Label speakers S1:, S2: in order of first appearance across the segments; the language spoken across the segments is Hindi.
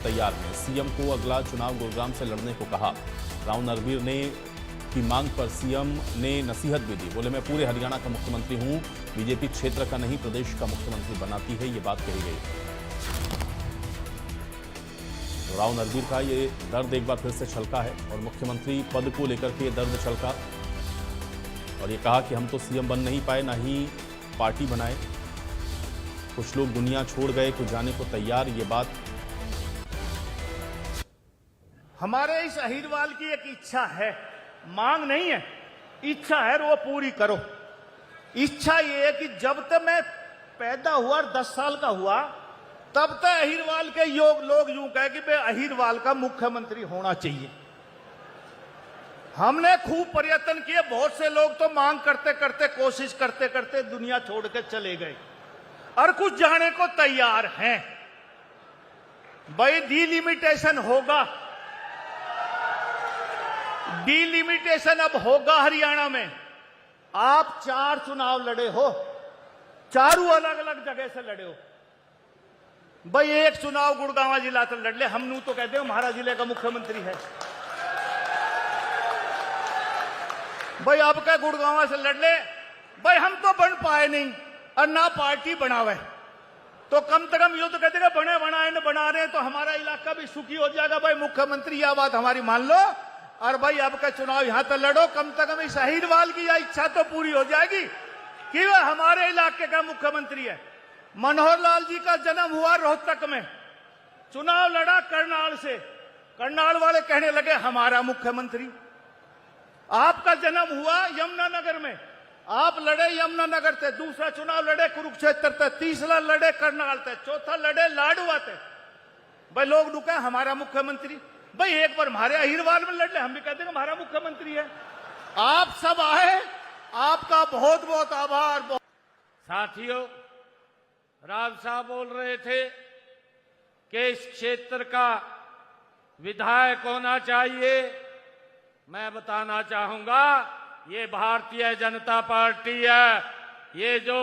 S1: तैयार हैं। सीएम को अगला चुनाव गुरुग्राम से लड़ने को कहा। राव नरवीर ने की मांग पर सीएम ने नसीहत भी दी। बोले, मैं पूरे हरियाणा का मुख्यमंत्री हूं, बीजेपी क्षेत्र का नहीं प्रदेश का मुख्यमंत्री बनाती है, ये बात कही गई। तो राव नरवीर का ये दर्द एक बार फिर से छलका है और मुख्यमंत्री पद को लेकर के ये दर्द छलका और ये कहा कि हम तो सीएम बन नहीं पाए, ना ही पार्टी बनाए। कुछ लोग दुनिया छोड़ गए, कुछ जाने को तैयार। ये बात
S2: हमारे इस अहीरवाल की एक इच्छा है, मांग नहीं है, इच्छा है, वो पूरी करो। इच्छा ये है कि जब तक मैं पैदा हुआ 10 साल का हुआ तब तक अहीरवाल के लोग यूं कहे कि भाई अहीरवाल का मुख्यमंत्री होना चाहिए। हमने खूब प्रयत्न किए, बहुत से लोग तो मांग करते करते कोशिश करते करते दुनिया छोड़ के चले गए और कुछ जाने को तैयार हैं। भाई डिलिमिटेशन होगा, डिलिमिटेशन अब होगा हरियाणा में। आप 4 चुनाव लड़े हो, चारों अलग अलग जगह से लड़े हो। भाई एक चुनाव गुड़गांव जिला से लड़ ले, हम नू तो कहते हो हमारा जिले का मुख्यमंत्री है। भाई अब क्या गुड़गांव से लड़ ले, भाई हम तो बन पाए नहीं और ना पार्टी बनावे, तो कम से कम ये तो कहते हैं बने बनाए न बना रहे तो हमारा इलाका भी सुखी हो जाएगा। भाई मुख्यमंत्री यह बात हमारी मान लो और भाई अब का चुनाव यहां पर लड़ो, कम से कम इस अहीरवाल की यह इच्छा तो पूरी हो जाएगी कि वह हमारे इलाके का मुख्यमंत्री है। मनोहर लाल जी का जन्म हुआ रोहतक में, चुनाव लड़ा करनाल से, करनाल वाले कहने लगे हमारा मुख्यमंत्री। आपका जन्म हुआ यमुनानगर में, आप लड़े यमुनानगर से, दूसरा चुनाव लड़े कुरुक्षेत्र से, तीसरा लड़े करनाल से, चौथा लड़े लाडवा से। भाई लोग रुका हमारा मुख्यमंत्री। भाई एक बार हमारे अहीरवाल में लड़ ले, हम भी कहते हैं हमारा मुख्यमंत्री है। आप सब आए, आपका बहुत बहुत आभार।
S3: साथियों, राव साहब बोल रहे थे कि इस क्षेत्र का विधायक होना चाहिए। मैं बताना चाहूंगा, ये भारतीय जनता पार्टी है। ये जो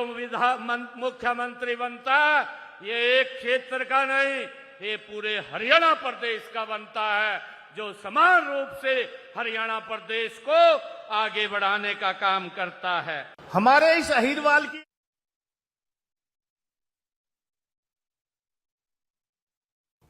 S3: मुख्यमंत्री बनता है, ये एक क्षेत्र का नहीं, ये पूरे हरियाणा प्रदेश का बनता है, जो समान रूप से हरियाणा प्रदेश को आगे बढ़ाने का काम करता है।
S2: हमारे इस अहीरवाल की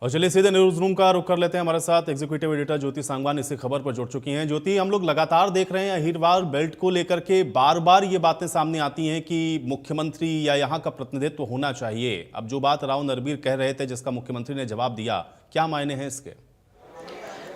S1: और चलिए सीधे न्यूज रूम का रुख कर लेते हैं। हमारे साथ एग्जीक्यूटिव एडिटर ज्योति सांगवान इसी खबर पर जुड़ चुकी हैं। ज्योति, हम लोग लगातार देख रहे हैं अहीरवाल बेल्ट को लेकर के बार बार ये बातें सामने आती हैं कि मुख्यमंत्री या यहाँ का प्रतिनिधित्व होना चाहिए। अब जो बात राव नरवीर कह रहे थे, जिसका मुख्यमंत्री ने जवाब दिया, क्या मायने हैं इसके?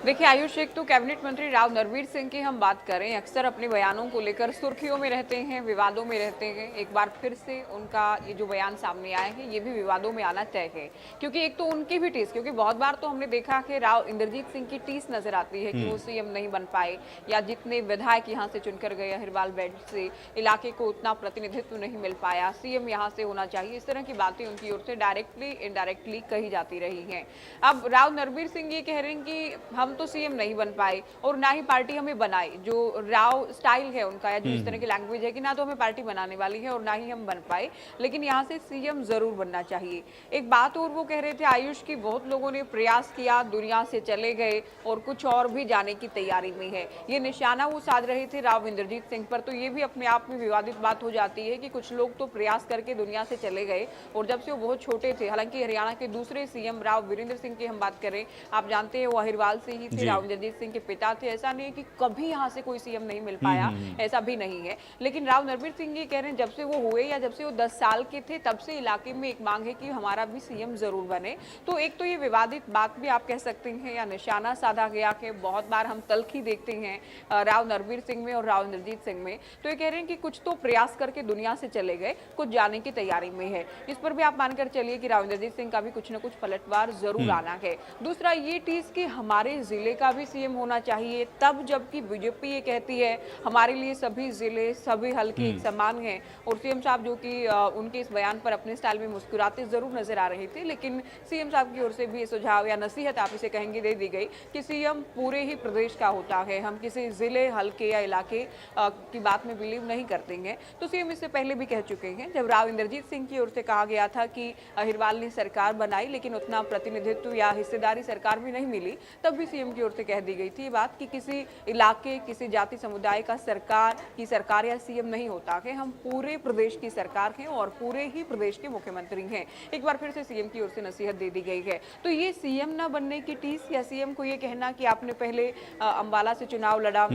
S4: देखिए आयुष, एक तो कैबिनेट मंत्री राव नरवीर सिंह की हम बात करें, अक्सर अपने बयानों को लेकर सुर्खियों में रहते हैं, विवादों में रहते हैं। एक बार फिर से उनका ये जो बयान सामने आया है, ये भी विवादों में आना तय है, क्योंकि एक तो उनकी भी टीस, क्योंकि बहुत बार तो हमने देखा कि राव इंद्रजीत सिंह की टीस नजर आती है कि वो सीएम नहीं बन पाए, या जितने विधायक यहाँ से चुनकर गए अहीरवाल बेल्ट से, इलाके को उतना प्रतिनिधित्व नहीं मिल पाया, सीएम यहाँ से होना चाहिए। इस तरह की बातें उनकी ओर से डायरेक्टली इनडायरेक्टली कही जाती रही हैं। अब राव नरवीर सिंह ये कह रहे हैं कि हम तो सीएम नहीं बन पाए और ना ही पार्टी हमें बनाई। जो राव स्टाइल है उनका, या जो इस तरह की लैंग्वेज है कि ना तो हमें पार्टी बनाने वाली है और ना ही हम बन पाए, लेकिन यहाँ से सीएम जरूर बनना चाहिए। एक बात और वो कह रहे थे आयुष की, बहुत लोगों ने प्रयास किया, दुनिया से चले गए और कुछ और भी जाने की तैयारी में है। ये निशाना वो साध रहे थे राव इंद्रजीत सिंह पर। तो ये भी अपने आप में विवादित बात हो जाती है कि कुछ लोग तो प्रयास करके दुनिया से चले गए और जब से वो बहुत छोटे थे। हालांकि हरियाणा के दूसरे सीएम राव वीरेंद्र सिंह की हम बात करें, आप जानते हैं वो अहीरवाल से ही थे, राव इंद्रजीत सिंह के पिता थे। ऐसा नहीं है कि कभी यहाँ से कोई सीएम नहीं मिल पाया, ऐसा भी नहीं है। लेकिन राव नरवीर सिंह ये कह रहे हैं जब से वो हुए या जब से वो 10 साल के थे, तब से इलाके में एक मांग है कि हमारा भी सीएम जरूर बने। तो एक तो ये विवादित बात भी आप कह सकते हैं या निशाना साधा गया कि बहुत बार हम तल्खी देखते हैं राव नरवीर सिंह में और राव इंद्रजीत सिंह में। तो ये कह रहे हैं कि कुछ तो प्रयास करके दुनिया से चले गए, कुछ जाने की तैयारी में है। इस पर भी आप मानकर चलिए कि राव इंद्रजीत सिंह का भी कुछ न कुछ पलटवार जरूर आना है। दूसरा ये टीज कि हमारे जिले का भी सीएम होना चाहिए, तब जबकि बीजेपी ये कहती है हमारे लिए सभी जिले सभी हल्के एक समान हैं। और सीएम साहब जो कि उनके इस बयान पर अपने स्टाइल में मुस्कुराते जरूर नजर आ रहे थे, लेकिन सीएम साहब की ओर से भी ये सुझाव या नसीहत आप इसे कहेंगे दे दी गई कि सीएम पूरे ही प्रदेश का होता है, हम किसी जिले हल्के या इलाके की बात में बिलीव नहीं करते हैं। तो सीएम इससे पहले भी कह चुके हैं, जब राव इंद्रजीत सिंह की ओर से कहा गया था कि अहिरवाल ने सरकार बनाई लेकिन उतना प्रतिनिधित्व या हिस्सेदारी सरकार में नहीं मिली, तब भी सीएम की ओर से कह दी गई थी ये बात कि किसी इलाके किसी जाति समुदाय का सरकार या सीएम नहीं होता है, हम पूरे प्रदेश की सरकार हैं और पूरे ही प्रदेश के मुख्यमंत्री हैं। एक बार फिर से सीएम की ओर से नसीहत दे दी गई है। तो ये सीएम ना बनने की टीस या सीएम को ये कहना कि आपने पहले अंबाला से चुनाव लड़ा,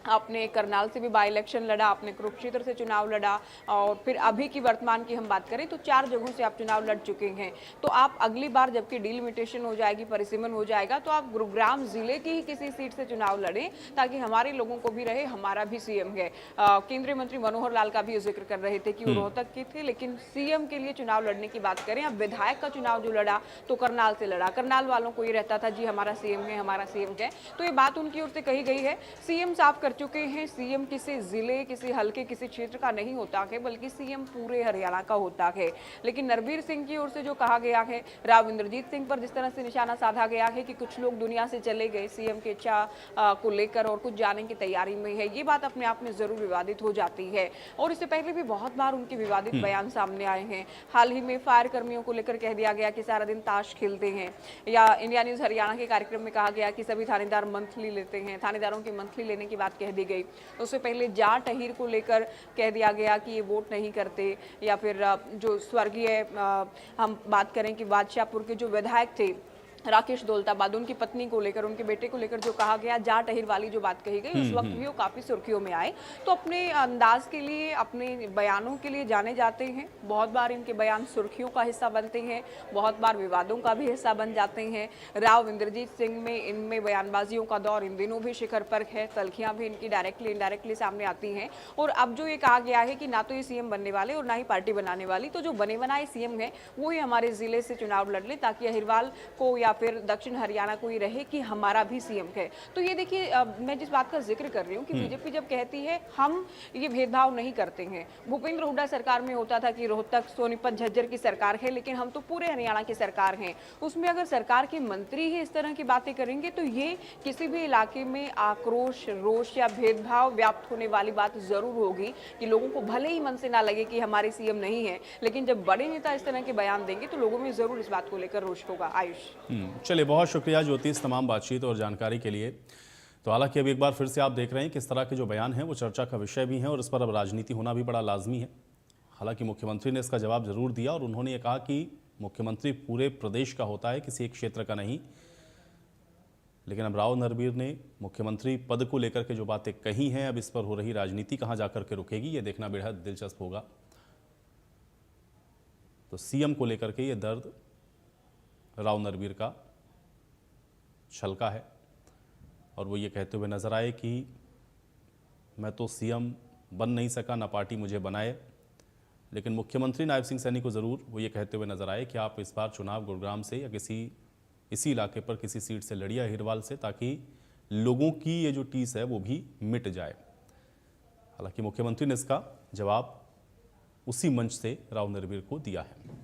S4: आपने करनाल से भी बाई इलेक्शन लड़ा, आपने कुरुक्षेत्र से चुनाव लड़ा और फिर अभी की वर्तमान की हम बात करें तो 4 जगहों से आप चुनाव लड़ चुके हैं। तो आप अगली बार जबकि डिलिमिटेशन हो जाएगी, परिसीमन हो जाएगा, तो आप गुरुग्राम जिले की ही किसी सीट से चुनाव लड़ें ताकि हमारे लोगों को भी रहे हमारा भी सीएम है। केंद्रीय मंत्री मनोहर लाल का भी जिक्र कर रहे थे कि वो रोहतक के थे, लेकिन सीएम के लिए चुनाव लड़ने की बात करें, अब विधायक का चुनाव जो लड़ा तो करनाल से लड़ा, करनाल वालों को ये रहता था जी हमारा सीएम है हमारा सीएम है। तो ये बात उनकी ओर से कही गई है। सीएम साफ कर चुके हैं, सीएम किसी जिले किसी हल्के किसी क्षेत्र का नहीं होता है, बल्कि सीएम पूरे हरियाणा का होता है। लेकिन नरवीर सिंह की ओर से जो कहा गया है, राव इंद्रजीत सिंह पर जिस तरह से निशाना साधा गया है कि कुछ लोग दुनिया से चले गए सीएम की इच्छा को लेकर और कुछ जाने की तैयारी में है, ये बात अपने आप में जरूर विवादित हो जाती है। और इससे पहले भी बहुत बार उनके विवादित बयान सामने आए हैं। हाल ही में फायर कर्मियों को लेकर कह दिया गया कि सारा दिन ताश खेलते हैं, या इंडिया न्यूज हरियाणा के कार्यक्रम में कहा गया कि सभी थानेदार मंथली लेते हैं, थानेदारों की मंथली लेने की बात कह दी गई। उससे पहले जाट अहीर को लेकर कह दिया गया कि ये वोट नहीं करते, या फिर जो स्वर्गीय हम बात करें कि बादशाहपुर के जो विधायक थे राकेश दौलताबाद, उनकी पत्नी को लेकर उनके बेटे को लेकर जो कहा गया, जाट अहीर वाली जो बात कही गई, उस वक्त भी वो काफी सुर्खियों में आए। तो अपने अंदाज के लिए अपने बयानों के लिए जाने जाते हैं, बहुत बार इनके बयान सुर्खियों का हिस्सा बनते हैं, बहुत बार विवादों का भी हिस्सा बन जाते हैं। राव इंद्रजीत सिंह में इनमें बयानबाजियों का दौर इन दिनों भी शिखर पर है, तलखियां भी इनकी डायरेक्टली इनडायरेक्टली सामने आती हैं। और अब जो ये कहा गया है कि ना तो ये सीएम बनने वाले और ना ही पार्टी बनाने वाली, तो जो बने बनाए सीएम है वो ही हमारे जिले से चुनाव लड़ ले ताकि अहिरवाल को या फिर दक्षिण हरियाणा को ही रहे कि हमारा भी सीएम है। तो ये देखिए, मैं जिस बात का जिक्र कर रही हूँ कि बीजेपी जब कहती है हम ये भेदभाव नहीं करते हैं, भूपेंद्र हुड्डा सरकार में होता था कि रोहतक सोनीपत झज्जर की सरकार है लेकिन हम तो पूरे हरियाणा की सरकार हैं, उसमें अगर सरकार के मंत्री ही इस तरह की बातें करेंगे तो ये किसी भी इलाके में आक्रोश रोष या भेदभाव व्याप्त होने वाली बात जरूर होगी कि लोगों को भले ही मन से ना लगे कि हमारे सीएम नहीं है, लेकिन जब बड़े नेता इस तरह के बयान देंगे तो लोगों में जरूर इस बात को लेकर रोष होगा। आयुष,
S1: चलिए, बहुत शुक्रिया ज्योति इस तमाम बातचीत और जानकारी के लिए। तो हालांकि अभी एक बार फिर से आप देख रहे हैं किस तरह के जो बयान हैं वो चर्चा का विषय भी हैं और इस पर अब राजनीति होना भी बड़ा लाजमी है। हालांकि मुख्यमंत्री ने इसका जवाब जरूर दिया और उन्होंने ये कहा कि मुख्यमंत्री पूरे प्रदेश का होता है, किसी एक क्षेत्र का नहीं। लेकिन अब राव नरवीर ने मुख्यमंत्री पद को लेकर के जो बातें कही हैं, अब इस पर हो रही राजनीति कहाँ जाकर के रुकेगी, ये देखना बेहद दिलचस्प होगा। तो सीएम को लेकर के ये दर्द राव नरवीर का छलका है और वो ये कहते हुए नजर आए कि मैं तो सीएम बन नहीं सका, ना पार्टी मुझे बनाए। लेकिन मुख्यमंत्री नायब सिंह सैनी को ज़रूर वो ये कहते हुए नजर आए कि आप इस बार चुनाव गुरुग्राम से या इसी इलाके पर किसी सीट से लड़िए अहिरवाल से, ताकि लोगों की ये जो टीस है वो भी मिट जाए। हालांकि मुख्यमंत्री ने इसका जवाब उसी मंच से राव नरवीर को दिया है।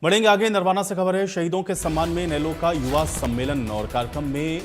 S1: बढ़ेंगे आगे, नरवाना से खबर है, शहीदों के सम्मान में नेलो का युवा सम्मेलन और कार्यक्रम में